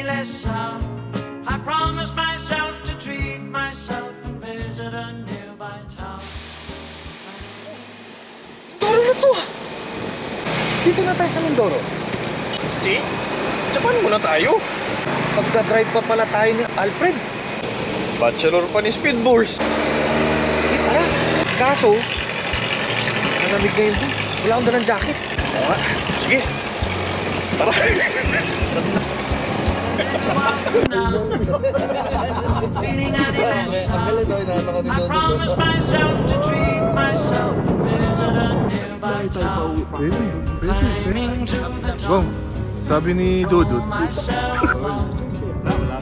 any less sound. I promised myself to treat myself and visit a nearby town. Mindoro na to ah! Dito na tayo sa Mindoro. Di? Japan muna tayo. Pagdadrive pa pala tayo ni Alfred. Bachelor pa ni Speedballs. Sige, tara. Kaso, malamig ngayon doon. Wala akong dalang jacket. Oo nga. Sige. Tara. Feeling any less sound. I promised myself to treat myself and visit a nearby town. Climbing to the top. Sabi ni Dudut. Myself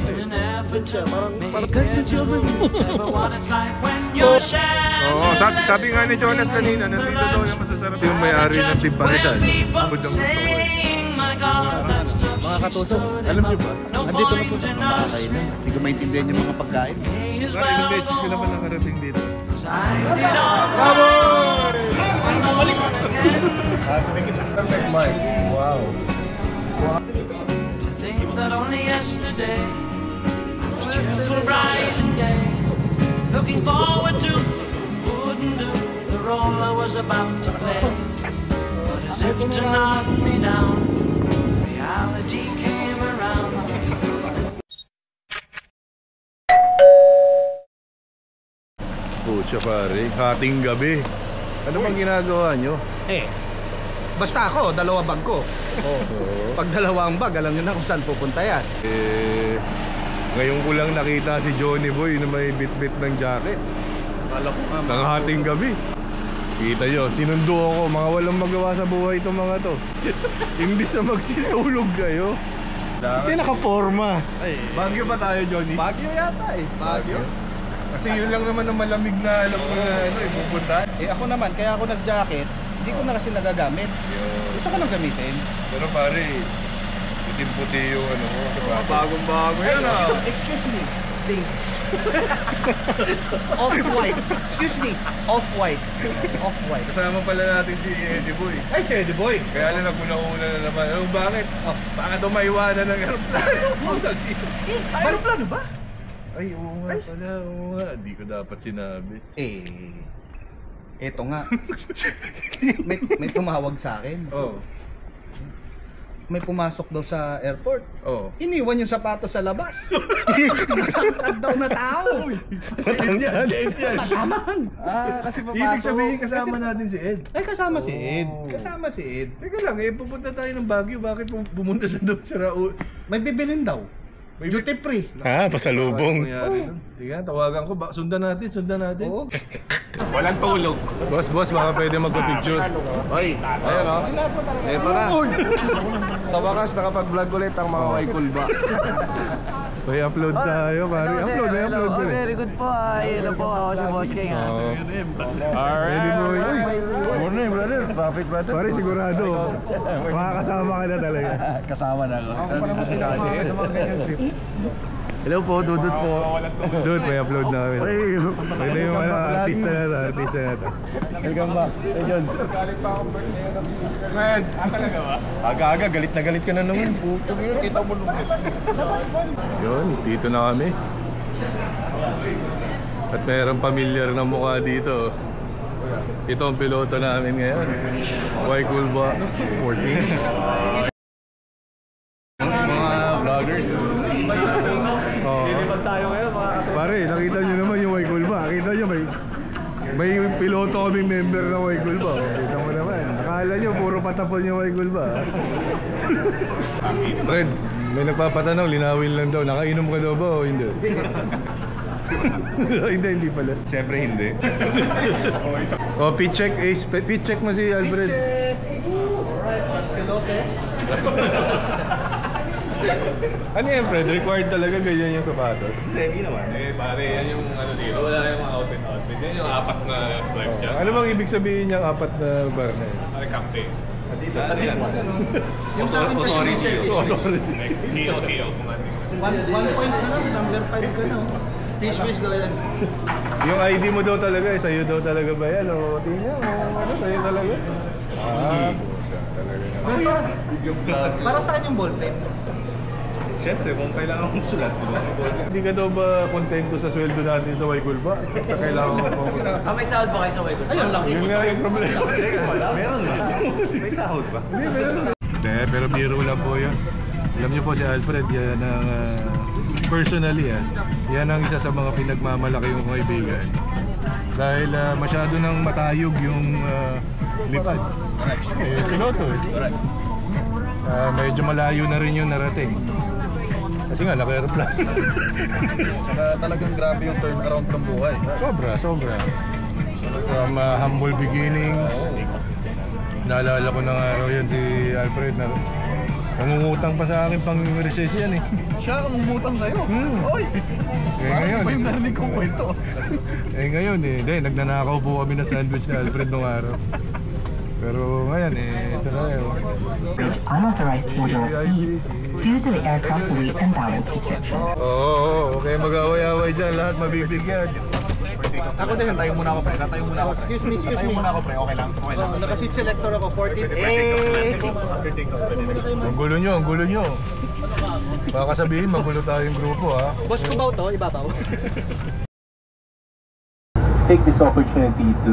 in an effort to make it to remember what it's like when you're sharing. Oo, sabi nga ni Jonas kanina, nandito daw yung masasarap yung may-ari ng Team Parisan. Abot ang gusto ko eh. Mga katusok, alam niyo ba? Andito na po sa bahay na. Hindi ko maintindihan yung mga pagkain. Parang ilang beses ko naman nakarating dito. Wow. Think that only yesterday was cheerful, bright and gay. Looking forward to wouldn't do the role I was about to play. But as if to knock me down, reality came around. Pucha pare, hating gabi. Ano bang ginagawa nyo? Basta ako, dalawa bag ko. Pag dalawang bag, alam nyo na kung saan pupunta yan. Ngayon ko lang nakita si Johnny Boy na may bit-bit ng jacket. Kala ko nga, Ng hating gabi. Kita nyo, sinundo ako, mga walang magawa sa buhay itong mga to. Imbis na magsitulog kayo. Hindi nakaporma. Bagyo ba tayo, Johnny? Bagyo yata eh. Bagyo? Kasi yun lang naman ang malamig na alam ko na ipupuntahan. Ako naman, kaya ako nag-jacket, hindi ko na kasi nagagamit. Gusto ko nang gamitin. Pero pare, puti-puti yung ano ko. Bagong-bago yan ah. Excuse me. Off-white. Excuse me. Off-white. Off-white. Kasama pala natin si Eddie Boy. Ay, si Eddie Boy. Kaya lang naguna-una na naman. Ano, bakit? Baka dumaiwanan ng aeroplano. Aeroplano ba? Ay, oo nga pala, oo nga. Hindi ko dapat sinabi. Eto nga. may tumawag sa akin. Oo. May pumasok daw sa airport. Oo. Iniwan yung sapatos sa labas. Matangkad daw na tao. Matangkad yan. Malaman. Kasi papasok. Ibig sabihin kasama natin si Ed. Ay, kasama si Ed. Kasama si Ed. Teka lang, pupunta tayo ng Baguio. Bakit pumunta siya doon sa Raul? May bibilin daw. Duty free. Pasalubong. Tingnan, tawagan ko. Sundan natin. Oo. Walang tulog. Boss, baka pwede magpa-picture. Oy, ayun o. Ito na. Sa wakas, nakapag-vlog ulit ang mga Waikulba. May upload tayo, pare. May upload ko eh. Very good po. Ito po ako si Boss King. Ready boy. Morning, brother. Traffic, brother. Pare, sigurado. Makakasama ka na talaga. Kasama na ako. Sa mga ganyan trip. Hello po, Dudut po. Dude, may upload na kami. Pwede yung artista na to. Welcome back. Hey, John. Galit pa akong birthday ng Mr. Man. Talaga ba? Aga-aga, galit na galit ka na naman. Puto yun, kita mo naman. Yun, dito na kami. At mayroong pamilyar na mukha dito. Ito ang piloto namin ngayon. Waikulba 14. Mga vloggers. Pare, nakita nyo naman yung Waikulba. Nakita nyo may piloto kaming member ng Waikulba. Kita mo naman. Akala nyo puro patapon yung Waikulba. Fred, may nagpapatanaw, linawin lang daw. Nakainom ka daw ba o hindi? Hindi pala. Siyempre hindi. Pit check. Pit check mo si Alfred. Alright, Pastor Lopez. Ano yan, Fred? Required talaga ganyan yung sapatos? Hindi naman. Pare, yan yung ano dito. Wala yung mga outfit. Yan yung apat na stripes dyan. Ano bang ibig sabihin niyang apat na bar na yun? Pare, captain. Yung sa akin kasi CEO, commanding. 1 point na lang, number 5 ka na. Fish daw yan. Yung ID mo daw talaga, sa'yo daw talaga ba yan? O tingnan mo, ano, sa'yo talaga? Talaga na. Para saan yung ballpen? Siyempre, kung kailangan mong sulat, di ba? Hindi ka daw ba kontento sa sweldo natin sa Waikulba? Kailangan mo po. May sahod ba kayo sa Waikulba? Ayun lang. Yun nga yung problema. Meron ba? May sahod ba? Hindi, meron. Hindi, pero biro lang po yan. Alam niyo po si Alfred, yan ang personally yan ang isa sa mga pinagmamalaki yung kaibigan. Dahil masyado nang matayog yung lipad. Piloto medyo malayo na rin yung narating. Kasi nga, naka-aeroplano. Saka talagang grabe yung turnaround ng buhay. Sobra. From humble beginnings. Naalala ko na nga yun si Alfred na nangungutang pa sa akin pang recess yan Siya ang umutang sa'yo? Oy! Ngayon ba yung narinig kong kwento? Ngayon nagnanakaw po kami ng sandwich ni Alfred nung araw. Pero ngayon ito na yun. Unauthorized order of speed due to the aircraft weight and balance restriction. Okay, mag-away-away dyan, lahat mabibigyan. Ako din, tayo muna ako pre. Tayo muna ako. Excuse me. Tayo muna ako pre. Okay lang. Naka-seat selector ako, 14. Ang gulo nyo. Baka sabihin, magulo tayong grupo ha. Boss ko ba ito? Ibabaw? Take this opportunity to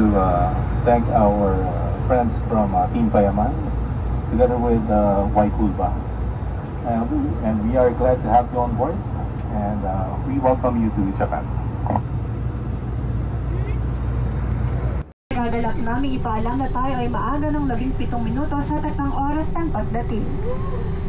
thank our friends from Team Payaman together with Waikulba. And we are glad to have you on board and we welcome you to Japan. Kagalak namin ipaalam na tayo ay maaga ng 17 minutos sa takang oras ng pagdating.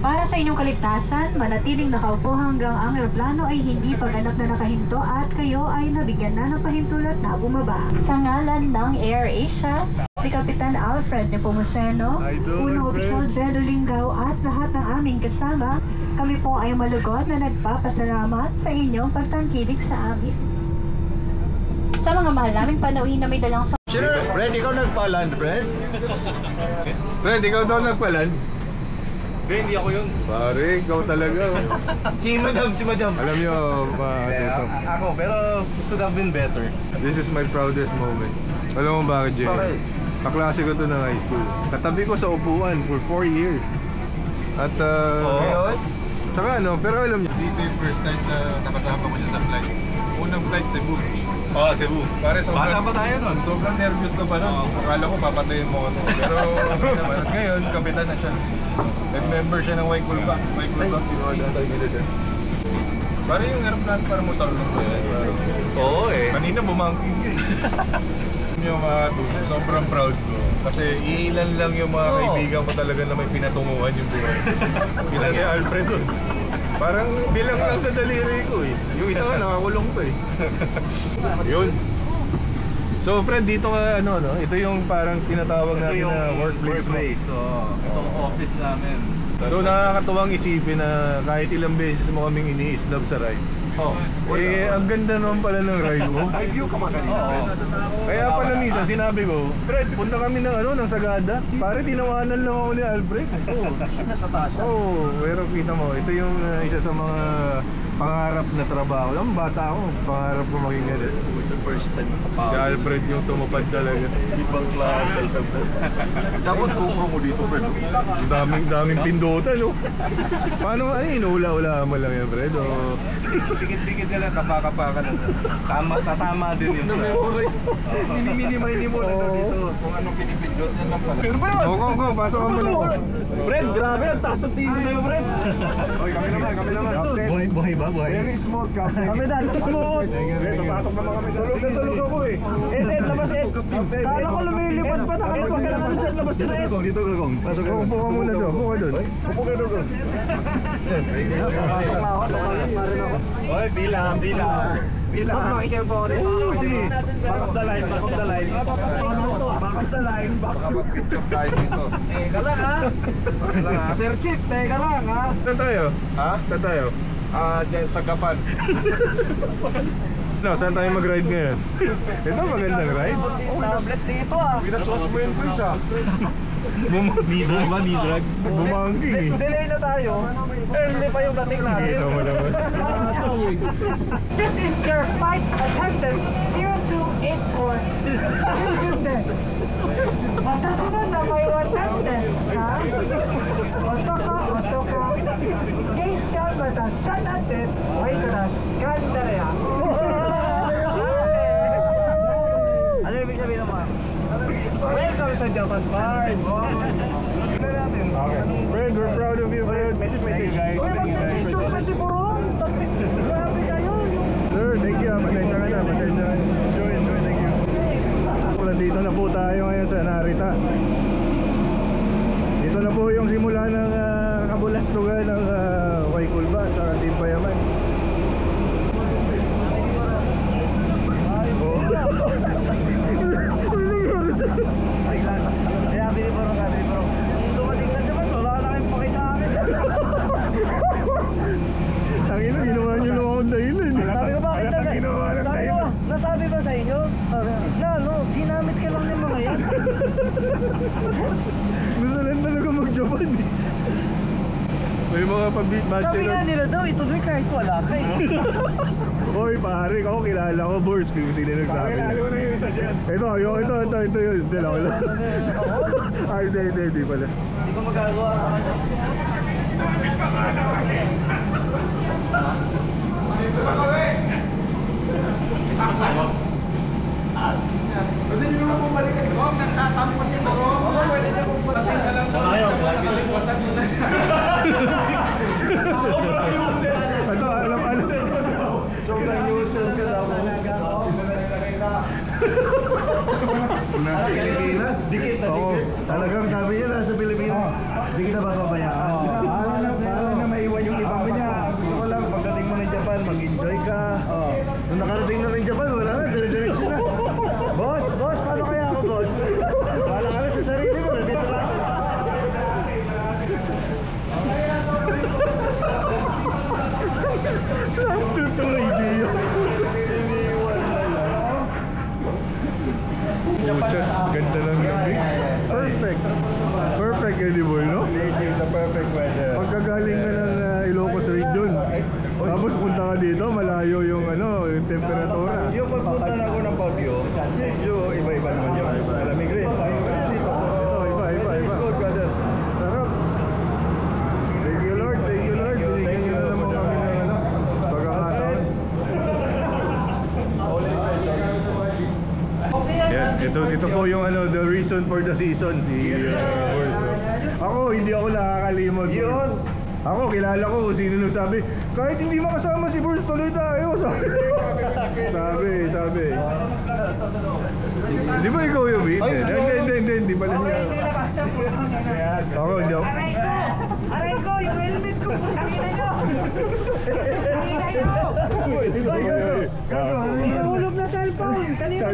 Para sa inyong kaligtasan, manatiling nakaupo hanggang ang eroplano ay hindi paganap na nakahinto at kayo ay nabigyan na ng pahintulot na bumaba. Sa ngalan ng Air Asia, si Kapitan Alfred Nepomuceno, Unang Opisyal Bello Linggao at lahat ng aming kasama, kami po ay malugod na nagpapasalamat sa inyong pagtangkilik sa amin. Sa mga mahal naming panauhin na may dalang Fred, ikaw nagpa-land, Fred? Fred, ikaw daw nagpalan? Hindi ako yun. Pare, ikaw talaga. Si Madam. Alam nyo, Ako, pero it could have been better. this is my proudest moment. Alam mo bakit, Jay? Bakit? Kaklase ko to ng high school. Katabi ko sa upuan for 4 years. At, tsaka pero alam nyo, dito yung first time na nakasama ko siya sa flight. Unang flight, Cebu. Cebu. Pare, Bata pa tayo nun. Sobrang nervous ko pa nun. Akala ko papatayin mo ako. Pero ngayon, kapitan na siya. Nag-member siya ng Waikulba. Pare yung aeroplano para motor lang. Oo Kanina bumangking yung mga sobrang proud ko. Kasi iilan lang yung mga kaibigan ko talaga na may pinatunguhan yung buhay. Isa si Alfred dun. Parang bilang lang sa daliri ko Yung isa nga nakakulong pa Yun. So friend, dito ka ito yung parang tinatawag natin na workplace. So, itong office namin. So nakakatuwang isipin na kahit ilang beses mo kaming ini-snub sa ride. Ang ganda naman pala ng ride mo. Ay, view ka kanina. Kaya pala minsan sinabi ko, Fred, punta kami ng Sagada. Pare, tinawanan lang ako ni Alfred. Nasa taas. Pero kita mo, ito yung isa sa mga pangarap na trabaho. Alam, bata ako, pangarap ko maging ganun. First time Si Alfred yung tumupad talaga. Ibang klase. Dapat GoPro mo dito, Fred. Daming pindutan, Paano, inuula-ula mo lang yan, Fred? Dikit-dikit ka lang, kapaka-paka na. Tatama din yun. Na-memorize. Mini-mini mo na dito. Kung anong pinipindot yan lang pala. Pero ba yun? Go, pasok ka muna. Fred, grabe ang taas ng tingin sa'yo, Fred. Oy, kami naman. Buhay ba? Very smooth, Captain. Kami dahil ito smooth. Pasok naman kami. Tulog ako labas Kala ko lumilipad pa na kayo. Pag ka naman dyan, labas na Dito, Gagong. Pasok ka. Upo ka muna doon. Upo ka doon. Pasok na ako. Oy, bilang. Makikinig po ako rin. Back of the line. Kapag-picture tayo dito. Teka lang ha. Sir Chief, teka lang ha. Saan tayo? Saan tayo? Diyan sa Gapan. Saan tayo mag-ride ngayon? Ito magandang ride. Tablet dito ah. Pinaswas mo yun, Chris Nidrag? Bumangking Delay na tayo. Early pa yung dating natin. Kita mo naman. This is your flight attendant 0284. Matasunod na may attendant, ha? Oto ka. Geisha, madam. San Atet, Waikaras, Candarea. Ano ibig sabihin naman? Welcome sa Japan Park. Okay. Friend, we're proud of you, friend. Message. Thank you, guys. Thank you, guys. Kasi puro. Grabe kayo. Sir, thank you. Pasensya ka na. Enjoy. Thank you. Dito na po tayo ngayon sa Narita. Dito na po yung simula ng kabulastugan ng Waikulba sa Team Payaman. Kaya biniburo ka. Kung dumating sa Japan, wala na kayong paki sa akin. Ang ina, ginawa niyo lang akong dahilan. Sabi ko bakit na Ginawa ng dahilan. nasabi ba sa inyo? Ginamit ka lang ng mga yan. Gusto lang talaga mag-Japan eh. May mga pag-beat match. Sabi nga nila daw, ituloy kahit wala ka eh. Hoy pare, ako kilala ko Boris kung sino nagsabi. Ito yun. Hindi lang ako lang. Ay, hindi pala. Hindi ko magagawa sa kanya. Pwede nyo naman bumalikan. Kung nagtatampo si Bro. Pwede nyo bumalikan ka lang. Ayaw, Ito, alam. Sobrang user ka daw. Nasa Pilipinas, dikit na dikit. Talagang sabi niya nasa Pilipinas, di kita bababayaan. Para na maiwan yung ibang niya. Gusto ko lang, pagdating mo ng Japan, mag-enjoy ka. Nung nakarating na ng Japan, wala na, dire-diretso na. Boss, paano kaya ako, boss? Wala ka na sa sarili mo, nandito lang. Tutuloy idea. Pucha, ganda ng gabi. Perfect edible, no? This is the perfect weather. Pagkagaling ka ng Ilocos region, tapos punta ka dito, malayo yung yung temperatura. Yung pagpunta na ako ng Baguio, medyo iba-iba naman yun. Malamig rin. Iba. Sarap. Thank you, Lord. Binigyan niyo na naman kami ng pagkakataon. Yan, ito po yung the reason for the season, si Boris. Ako, hindi ako nakakalimot. Yun. Ako, kilala ko kung sino nagsabi, kahit hindi makasama si Boris, tuloy tayo. Sabi. Di ba ikaw yung beat? Hindi pala siya. Ako, hindi ako. Aray ko, yung helmet ko, putangina nyo! Nahulog na cellphone! Kanina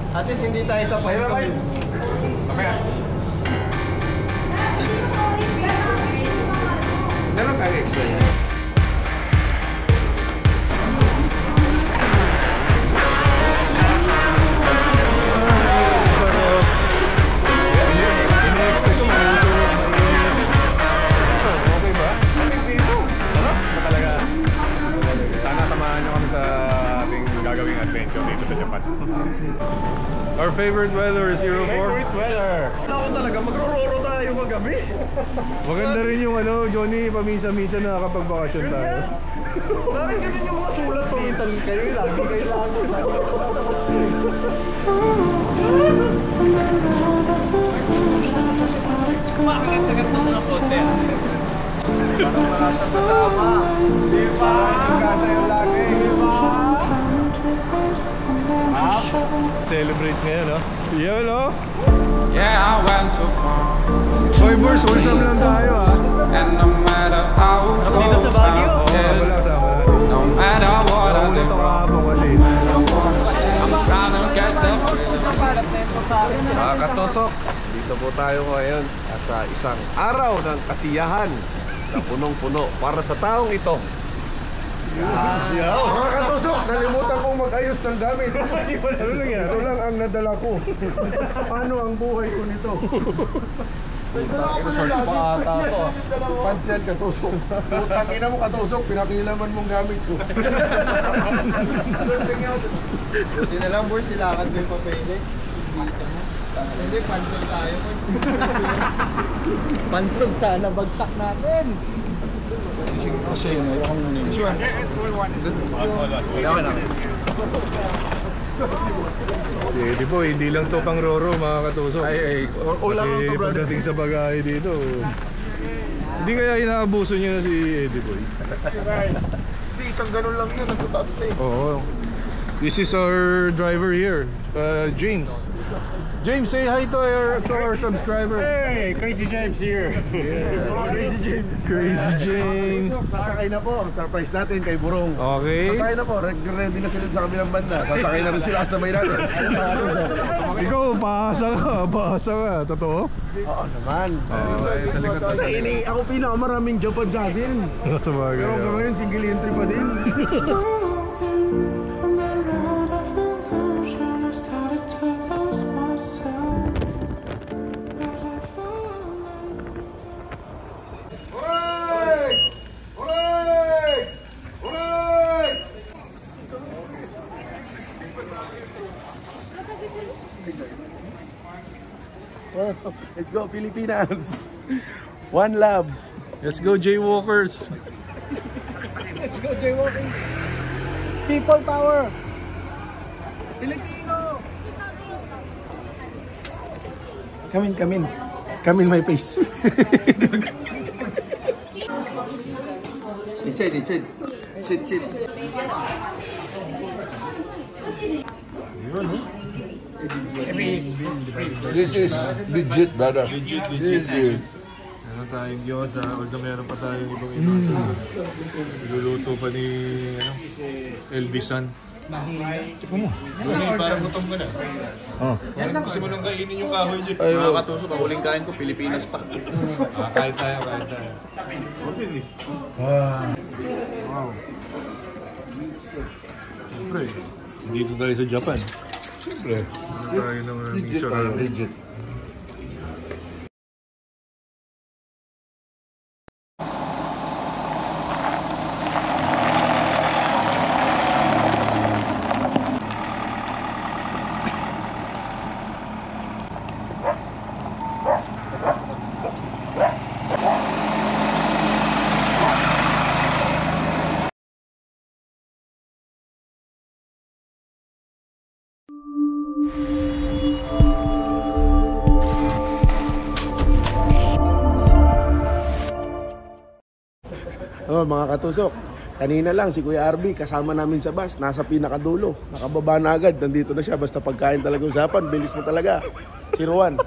At least hindi tayo sa pahirapan. Meron kang extra yan. Our favorite weather is 04. Favorite weather. Ako talaga, magro-roro tayo magabi. Maganda rin yung Johnny, pamisa-misa na kapag bakasyon tayo. Bakit ganun yung mga sulat ko? Minsan kayo lagi kayo lagi. Tagat na sa konti. Kasama. Di ba? Kasa yung lagi. Di ba? Celebrate ngayon, no? Yan, no? Yeah, I went too far. Boy, boys, wholesome lang tayo, ha? And no matter how close I get, no matter what I do wrong, no matter what I say, I'm trying to catch that feeling. Mga katusok, dito po tayo ngayon at sa isang araw ng kasiyahan na punong-puno para sa taong ito. Mga katusok, nalimutan kong mag-ayos ng gamit. Ano nangyari? Ito lang ang nadala ko. Paano ang buhay ko nito? Shorts pa ata to. Pansel, katusok. Putang ina mo, katusok. Pinakilaman mong gamit ko. Buti na lang, boys, silakad mo yung papeles. Hindi, pansol tayo. Pansol sana, bagsak natin. Kasi yun, ayaw kong naninig. Wala na. Di po, hindi lang to pang Roro mga katusok. Ay, all lang to, brother. Pagdating sa bagay dito, hindi kaya inaabuso niyo na si Eddie Boy? Hindi, isang ganun lang yun, nasa taas na eh. Oo. This is our driver here, James. James, say hi to our subscriber. Hey, Crazy James here. Yeah. Crazy James. Crazy James. Sasakay na po, ang surprise natin kay Burong. Okay. Sasakay na po, ready na sila sa kabilang banda. Sasakay na rin sila sabay natin. Ikaw, paasa ka. Totoo? Oo naman. Kasi ako pinakamaraming Japan sa atin. Sa bagay. Pero hanggang ngayon, single entry pa din. Let's go, Pilipinas! One love! Let's go, Jaywalkers! Let's go, jaywalking! People power! Filipino! Come in my face. Inside. Sit. This is legit, brother. Legit. Meron tayong gyoza, although meron pa tayong ibang inuto. Iluluto pa ni Elvisan. Check mo. Parang gutom ka na. Parang gusto mo nang kainin yung kahoy dyan. Mga katusok, ang huling kain ko, Pilipinas pa. Kain tayo. Okay. Wow. Siyempre, dito tayo sa Japan. Siyempre, tayo ng Mishara. Legit. Mga katusok, kanina lang si Kuya RB kasama namin sa bus, nasa pinakadulo, nakababa na agad, nandito na siya, basta pagkain talaga usapan, bilis mo talaga. 01.